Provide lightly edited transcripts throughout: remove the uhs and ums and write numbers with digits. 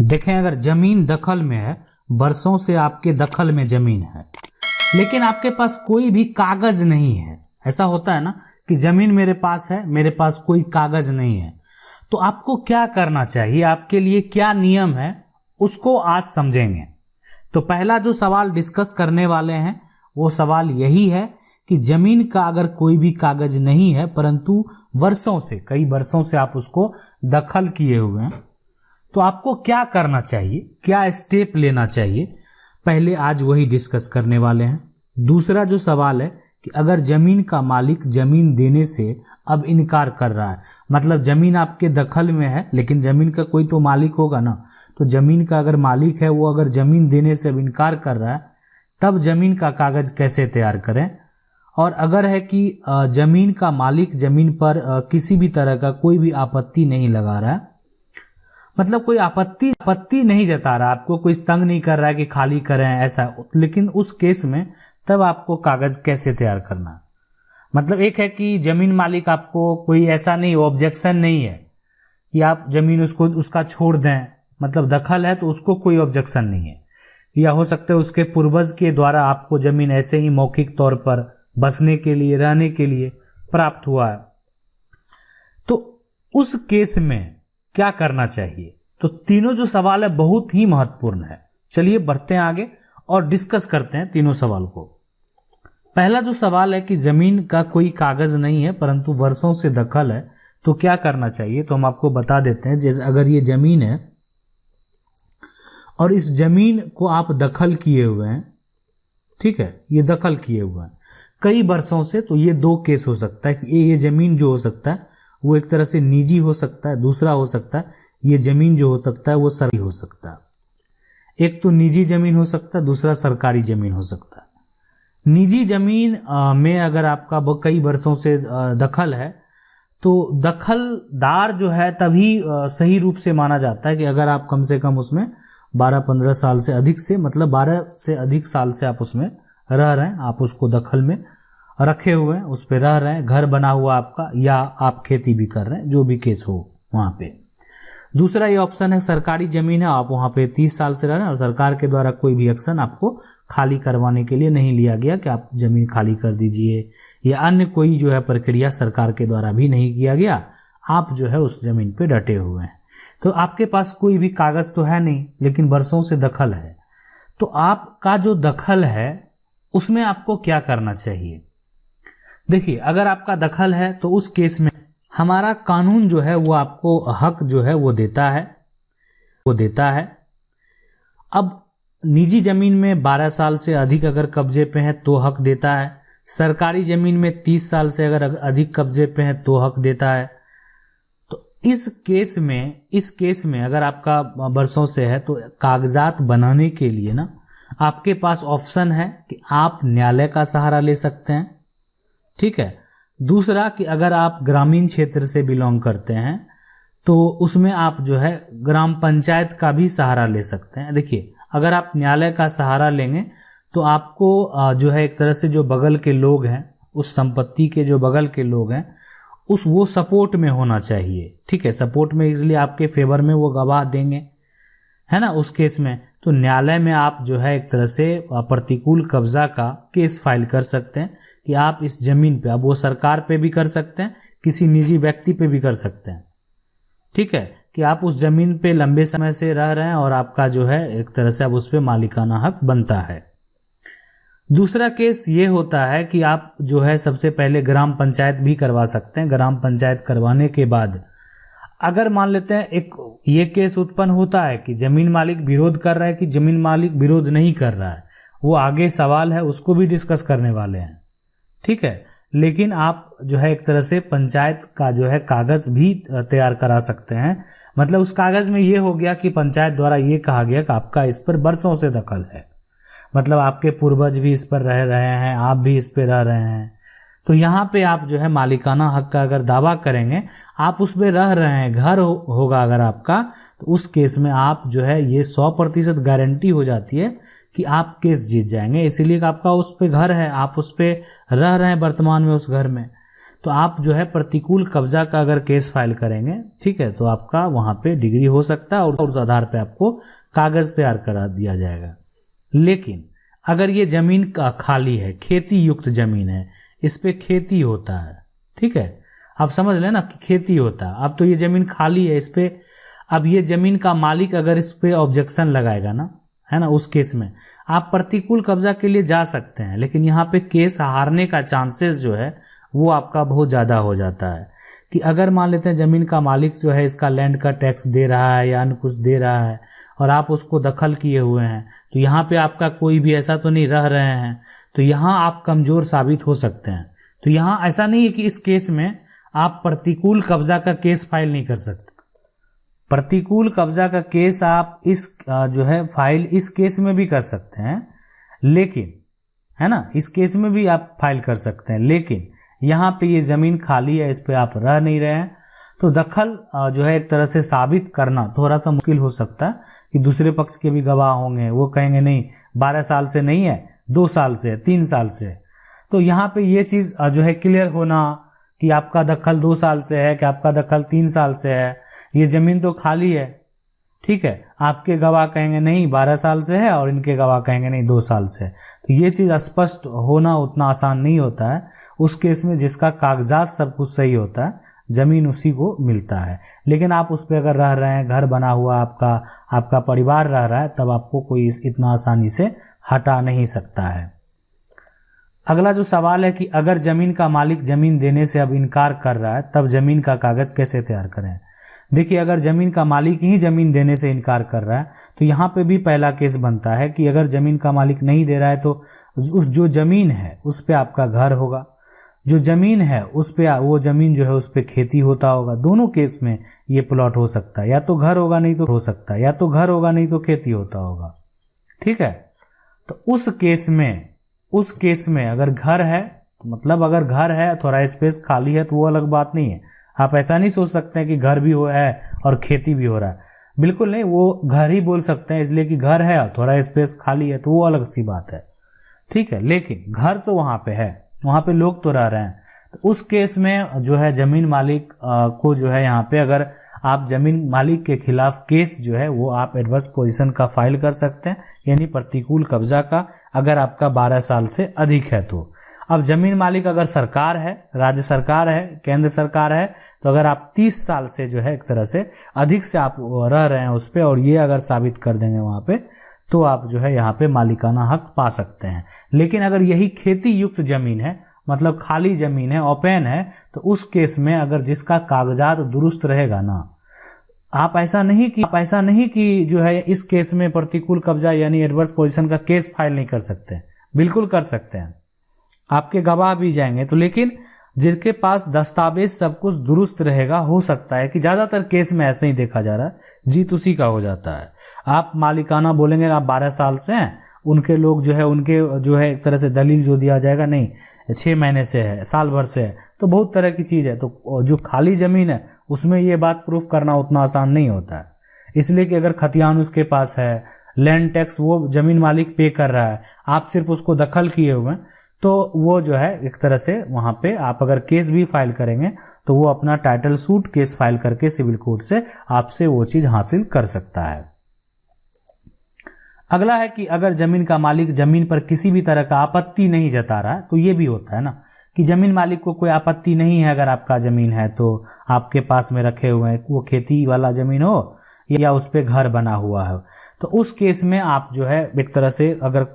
देखें, अगर जमीन दखल में है, बरसों से आपके दखल में जमीन है, लेकिन आपके पास कोई भी कागज नहीं है। ऐसा होता है ना कि जमीन मेरे पास है, मेरे पास कोई कागज नहीं है, तो आपको क्या करना चाहिए, आपके लिए क्या नियम है, उसको आज समझेंगे। तो पहला जो सवाल डिस्कस करने वाले हैं वो सवाल यही है कि जमीन का अगर कोई भी कागज नहीं है, परंतु वर्षों से, कई वर्षों से आप उसको दखल किए हुए हैं, तो आपको क्या करना चाहिए, क्या स्टेप लेना चाहिए, पहले आज वही डिस्कस करने वाले हैं। दूसरा जो सवाल है कि अगर जमीन का मालिक जमीन देने से अब इनकार कर रहा है, मतलब जमीन आपके दखल में है लेकिन जमीन का कोई तो मालिक होगा ना, तो जमीन का अगर मालिक है वो अगर जमीन देने से अब इनकार कर रहा है, तब जमीन का कागज कैसे तैयार करें। और अगर है कि जमीन का मालिक जमीन पर किसी भी तरह का कोई भी आपत्ति नहीं लगा रहा है, मतलब कोई आपत्ति नहीं जता रहा, आपको कोई तंग नहीं कर रहा है कि खाली करें ऐसा, लेकिन उस केस में तब आपको कागज कैसे तैयार करना है। मतलब एक है कि जमीन मालिक आपको कोई ऐसा नहीं, ऑब्जेक्शन नहीं है कि आप जमीन उसका छोड़ दें, मतलब दखल है तो उसको कोई ऑब्जेक्शन नहीं है, या हो सकता है उसके पूर्वज के द्वारा आपको जमीन ऐसे ही मौखिक तौर पर बसने के लिए, रहने के लिए प्राप्त हुआ है, तो उस केस में क्या करना चाहिए। तो तीनों जो सवाल है बहुत ही महत्वपूर्ण है। चलिए बढ़ते हैं आगे और डिस्कस करते हैं तीनों सवाल को। पहला जो सवाल है कि जमीन का कोई कागज नहीं है परंतु वर्षों से दखल है, तो क्या करना चाहिए। तो हम आपको बता देते हैं, जैसे अगर ये जमीन है और इस जमीन को आप दखल किए हुए हैं, ठीक है, ये दखल किए हुए हैं कई वर्षों से, तो ये दो केस हो सकता है कि ये जमीन जो हो सकता है वो एक तरह से निजी हो सकता है, दूसरा हो सकता है ये जमीन जो हो सकता है वो सरकारी हो सकता है। एक तो निजी जमीन हो सकता है, दूसरा सरकारी जमीन हो सकता है। निजी जमीन में अगर आपका कई वर्षों से दखल है, तो दखलदार जो है तभी सही रूप से माना जाता है कि अगर आप कम से कम उसमें 12-15 साल से अधिक से, मतलब 12 से अधिक साल से आप उसमें रह रहे हैं, आप उसको दखल में रखे हुए हैं, उस पे रह रहे हैं, घर बना हुआ आपका, या आप खेती भी कर रहे हैं, जो भी केस हो वहां पे। दूसरा ये ऑप्शन है सरकारी जमीन है, आप वहां पे 30 साल से रह रहे हैं और सरकार के द्वारा कोई भी एक्शन आपको खाली करवाने के लिए नहीं लिया गया कि आप जमीन खाली कर दीजिए, या अन्य कोई जो है प्रक्रिया सरकार के द्वारा भी नहीं किया गया, आप जो है उस जमीन पे डटे हुए हैं। तो आपके पास कोई भी कागज तो है नहीं लेकिन वर्षों से दखल है, तो आपका जो दखल है उसमें आपको क्या करना चाहिए। देखिए, अगर आपका दखल है तो उस केस में हमारा कानून जो है वो आपको हक जो है वो देता है। अब निजी जमीन में 12 साल से अधिक अगर कब्जे पे है तो हक देता है, सरकारी जमीन में 30 साल से अगर अधिक कब्जे पे है तो हक देता है। तो इस केस में अगर आपका वर्षों से है तो कागजात बनाने के लिए ना आपके पास ऑप्शन है कि आप न्यायालय का सहारा ले सकते हैं, ठीक है। दूसरा कि अगर आप ग्रामीण क्षेत्र से बिलोंग करते हैं तो उसमें आप जो है ग्राम पंचायत का भी सहारा ले सकते हैं। देखिए, अगर आप न्यायालय का सहारा लेंगे तो आपको जो है एक तरह से जो बगल के लोग हैं, उस संपत्ति के जो बगल के लोग हैं, वो सपोर्ट में होना चाहिए, ठीक है, सपोर्ट में, इसलिए आपके फेवर में वो गवाह देंगे, है ना। उस केस में तो न्यायालय में आप जो है एक तरह से प्रतिकूल कब्जा का केस फाइल कर सकते हैं कि आप इस जमीन पे, अब वो सरकार पे भी कर सकते हैं, किसी निजी व्यक्ति पे भी कर सकते हैं, ठीक है, कि आप उस जमीन पे लंबे समय से रह रहे हैं और आपका जो है एक तरह से अब उस पे मालिकाना हक बनता है। दूसरा केस ये होता है कि आप जो है सबसे पहले ग्राम पंचायत भी करवा सकते हैं। ग्राम पंचायत करवाने के बाद अगर मान लेते हैं एक ये केस उत्पन्न होता है कि जमीन मालिक विरोध कर रहा है कि जमीन मालिक विरोध नहीं कर रहा है, वो आगे सवाल है, उसको भी डिस्कस करने वाले हैं, ठीक है। लेकिन आप जो है एक तरह से पंचायत का जो है कागज भी तैयार करा सकते हैं। मतलब उस कागज में ये हो गया कि पंचायत द्वारा ये कहा गया कि आपका इस पर वर्षों से दखल है, मतलब आपके पूर्वज भी इस पर रह रहे हैं, आप भी इस पर रह रहे हैं, तो यहाँ पे आप जो है मालिकाना हक का अगर दावा करेंगे, आप उस पे रह रहे हैं, घर होगा अगर आपका, तो उस केस में आप जो है ये 100% गारंटी हो जाती है कि आप केस जीत जाएंगे, इसीलिए कि आपका उस पे घर है, आप उस पे रह रहे हैं वर्तमान में उस घर में। तो आप जो है प्रतिकूल कब्जा का अगर केस फाइल करेंगे, ठीक है, तो आपका वहां पे डिग्री हो सकता है और उस आधार पे आपको कागज तैयार करा दिया जाएगा। लेकिन अगर ये जमीन का खाली है, खेती युक्त जमीन है, इस पे खेती होता है, ठीक है, आप समझ लेना कि खेती होता है। अब तो ये जमीन खाली है, इस पे अब ये जमीन का मालिक अगर इस पे ऑब्जेक्शन लगाएगा ना, है ना, उस केस में आप प्रतिकूल कब्जा के लिए जा सकते हैं, लेकिन यहाँ पे केस हारने का चांसेस जो है वो आपका बहुत ज़्यादा हो जाता है। कि अगर मान लेते हैं जमीन का मालिक जो है इसका लैंड का टैक्स दे रहा है या अन्य कुछ दे रहा है और आप उसको दखल किए हुए हैं, तो यहाँ पे आपका कोई भी ऐसा तो नहीं रह रहे हैं, तो यहाँ आप कमज़ोर साबित हो सकते हैं। तो यहाँ ऐसा नहीं है कि इस केस में आप प्रतिकूल कब्जा का केस फाइल नहीं कर सकते। प्रतिकूल कब्जा का केस आप इस जो है फाइल इस केस में भी कर सकते हैं, लेकिन, है ना, इस केस में भी आप फाइल कर सकते हैं, लेकिन यहाँ पे ये ज़मीन खाली है, इस पे आप रह नहीं रहे हैं, तो दखल जो है एक तरह से साबित करना थोड़ा सा मुश्किल हो सकता है। कि दूसरे पक्ष के भी गवाह होंगे, वो कहेंगे नहीं 12 साल से नहीं है, 2 साल से, 3 साल से। तो यहाँ पे ये चीज़ जो है क्लियर होना कि आपका दखल 2 साल से है कि आपका दखल 3 साल से है, ये ज़मीन तो खाली है, ठीक है, आपके गवाह कहेंगे नहीं 12 साल से है और इनके गवाह कहेंगे नहीं 2 साल से। तो ये चीज़ स्पष्ट होना उतना आसान नहीं होता है। उस केस में जिसका कागजात सब कुछ सही होता है, ज़मीन उसी को मिलता है। लेकिन आप उस पर अगर रह रहे हैं, घर बना हुआ आपका परिवार रह रहा है, तब आपको कोई इतना आसानी से हटा नहीं सकता है। अगला जो सवाल है कि अगर ज़मीन का मालिक ज़मीन देने से अब इनकार कर रहा है, तब ज़मीन का कागज़ कैसे तैयार करें। देखिए, अगर ज़मीन का मालिक ही ज़मीन देने से इनकार कर रहा है, तो यहाँ पे भी पहला केस बनता है कि अगर ज़मीन का मालिक नहीं दे रहा है तो उस जो ज़मीन है उस पे आपका घर होगा, जो ज़मीन है उस पे वो ज़मीन जो है उस पे खेती होता होगा। दोनों केस में ये प्लॉट हो सकता है, या तो घर होगा नहीं तो हो सकता है, या तो घर होगा नहीं तो खेती होता होगा, ठीक है। तो उस केस में अगर घर है, मतलब अगर घर है, थोड़ा स्पेस खाली है, तो वो अलग बात नहीं है। आप ऐसा नहीं सोच सकते हैं कि घर भी हो है और खेती भी हो रहा है, बिल्कुल नहीं, वो घर ही बोल सकते हैं, इसलिए कि घर है और थोड़ा स्पेस खाली है, तो वो अलग सी बात है, ठीक है। लेकिन घर तो वहां पे है, वहां पे लोग तो रह रहे हैं, तो उस केस में जो है जमीन मालिक को जो है यहाँ पे अगर आप जमीन मालिक के खिलाफ केस जो है वो आप एडवर्स पोजीशन का फाइल कर सकते हैं, यानी प्रतिकूल कब्जा का, अगर आपका 12 साल से अधिक है तो। अब जमीन मालिक अगर सरकार है, राज्य सरकार है, केंद्र सरकार है, तो अगर आप 30 साल से जो है एक तरह से अधिक से आप रह रहे हैं उस पर और ये अगर साबित कर देंगे वहां पे, तो आप जो है यहाँ पे मालिकाना हक पा सकते हैं। लेकिन अगर यही खेती युक्त जमीन है, मतलब खाली जमीन है, ओपन है, तो उस केस में अगर जिसका कागजात दुरुस्त रहेगा ना, आप ऐसा नहीं कि जो है इस केस में प्रतिकूल कब्जा यानी एडवर्स पोजीशन का केस फाइल नहीं कर सकते, बिल्कुल कर सकते हैं, आपके गवाह भी जाएंगे तो। लेकिन जिनके पास दस्तावेज सब कुछ दुरुस्त रहेगा, हो सकता है कि ज्यादातर केस में ऐसे ही देखा जा रहा है, जीत उसी का हो जाता है। आप मालिकाना बोलेंगे आप 12 साल से हैं, उनके लोग जो है उनके जो है एक तरह से दलील जो दिया जाएगा नहीं 6 महीने से है, साल भर से है, तो बहुत तरह की चीज है। तो जो खाली जमीन है उसमें ये बात प्रूफ करना उतना आसान नहीं होता है, इसलिए कि अगर खतियान उसके पास है, लैंड टैक्स वो जमीन मालिक पे कर रहा है, आप सिर्फ उसको दखल किए हुए हैं, तो वो जो है एक तरह से वहां पे आप अगर केस भी फाइल करेंगे तो वो अपना टाइटल सूट केस फाइल करके सिविल कोर्ट से आपसे वो चीज हासिल कर सकता है। अगला है कि अगर जमीन का मालिक जमीन पर किसी भी तरह का आपत्ति नहीं जता रहा है, तो ये भी होता है ना कि जमीन मालिक को कोई आपत्ति नहीं है, अगर आपका जमीन है तो आपके पास में रखे हुए हैं, वो खेती वाला जमीन हो या उस पे घर बना हुआ है, तो उस केस में आप जो है एक तरह से अगर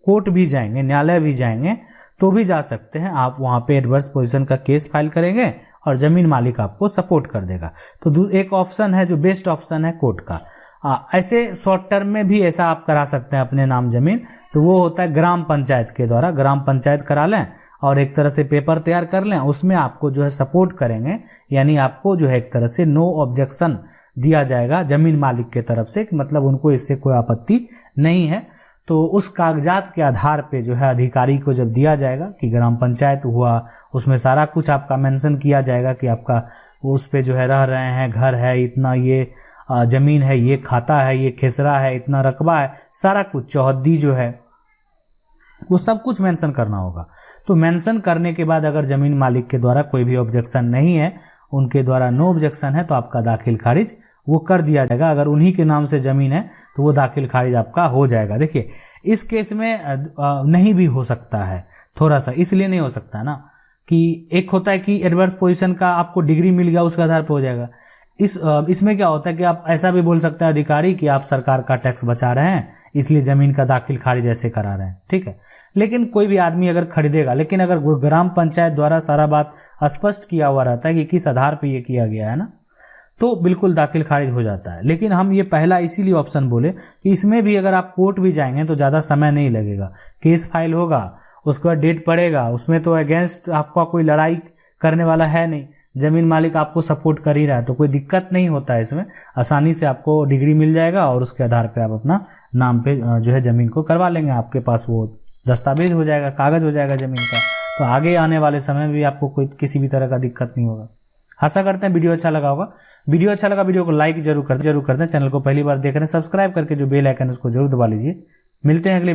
कोर्ट भी जाएंगे, न्यायालय भी जाएंगे, तो भी जा सकते हैं। आप वहां पे एडवर्स पोजीशन का केस फाइल करेंगे और जमीन मालिक आपको सपोर्ट कर देगा। तो एक ऑप्शन है जो बेस्ट ऑप्शन है कोर्ट का। ऐसे शॉर्ट टर्म में भी ऐसा आप करा सकते हैं अपने नाम जमीन, तो वो होता है ग्राम पंचायत के द्वारा, ग्राम पंचायत करा लें और एक तरह से पेपर तैयार कर लें, उसमें आपको जो है सपोर्ट करेंगे, यानी आपको जो है एक तरह से नो ऑब्जेक्शन दिया जाएगा जमीन मालिक के तरफ से, मतलब उनको इससे कोई आपत्ति नहीं है। तो उस कागजात के आधार पे जो है अधिकारी को जब दिया जाएगा कि ग्राम पंचायत हुआ, उसमें सारा कुछ आपका मेंशन किया जाएगा कि आपका उस पे जो है रह रहे हैं, घर है, इतना ये जमीन है, ये खाता है, ये खेसरा है, इतना रकबा है, सारा कुछ चौहद्दी जो है वो सब कुछ मेंशन करना होगा। तो मेंशन करने के बाद अगर जमीन मालिक के द्वारा कोई भी ऑब्जेक्शन नहीं है, उनके द्वारा नो ऑब्जेक्शन है, तो आपका दाखिल खारिज वो कर दिया जाएगा। अगर उन्हीं के नाम से जमीन है तो वो दाखिल खारिज आपका हो जाएगा। देखिए इस केस में नहीं भी हो सकता है, थोड़ा सा इसलिए नहीं हो सकता ना कि एक होता है कि एडवर्स पोजीशन का आपको डिग्री मिल गया उसके आधार पर हो जाएगा। इसमें क्या होता है कि आप ऐसा भी बोल सकते हैं अधिकारी कि आप सरकार का टैक्स बचा रहे हैं इसलिए जमीन का दाखिल खारिज ऐसे करा रहे हैं, ठीक है। लेकिन कोई भी आदमी अगर खरीदेगा, लेकिन अगर ग्राम पंचायत द्वारा सारा बात स्पष्ट किया हुआ रहता है कि किस आधार पर यह किया गया है ना, तो बिल्कुल दाखिल खारिज हो जाता है। लेकिन हम ये पहला इसीलिए ऑप्शन बोले कि इसमें भी अगर आप कोर्ट भी जाएंगे तो ज़्यादा समय नहीं लगेगा, केस फाइल होगा, उसके बाद डेट पड़ेगा, उसमें तो अगेंस्ट आपका कोई लड़ाई करने वाला है नहीं, जमीन मालिक आपको सपोर्ट कर ही रहा है, तो कोई दिक्कत नहीं होता है। इसमें आसानी से आपको डिग्री मिल जाएगा और उसके आधार पे आप अपना नाम पे जो है जमीन को करवा लेंगे, आपके पास वो दस्तावेज हो जाएगा, कागज हो जाएगा जमीन का। तो आगे आने वाले समय में भी आपको कोई किसी भी तरह का दिक्कत नहीं होगा। आशा करते हैं वीडियो अच्छा लगा होगा। वीडियो अच्छा लगा वीडियो को लाइक जरूर कर दें। चैनल को पहली बार देख रहे हैं सब्सक्राइब करके जो बेल आइकन है उसको जरूर दबा लीजिए। मिलते हैं अगले